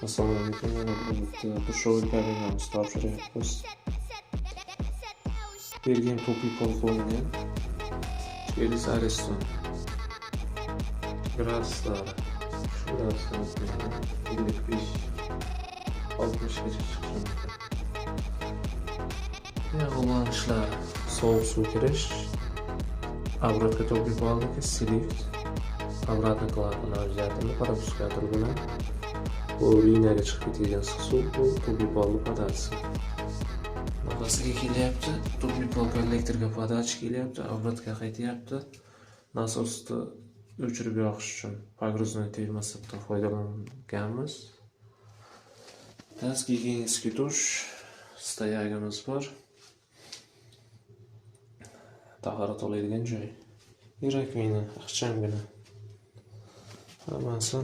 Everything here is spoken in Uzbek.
Assalomu alaykum. Mana bu dushovый kabinamizni topshiryapmiz. Bergan to'pli pol qo'yilgan. Cheris Ariston. Grasslari. Shu narsani 55 60 gacha chiqishi mumkin. Yog'lanishlar, sovuq suv kirish, обратка to'pli poldagi slift, обратный клапан o'zgartirma, пропускатор bilan bu liniyaga chiqib ketgan issiq suv, bu to'pli polni podasi. Nafasiga kelyapti, to'pli pol kollektorga podachi kelyapti, обратка qaytyapti. Nasosni o'chirib yoqish uchun pogruzной termosatdan foydalanganmiz. Gaz gigiyeniskiy dush, stoyagimiz bor. Tahorat oladigan joy. Rakovina, ixchamgina. Hammasi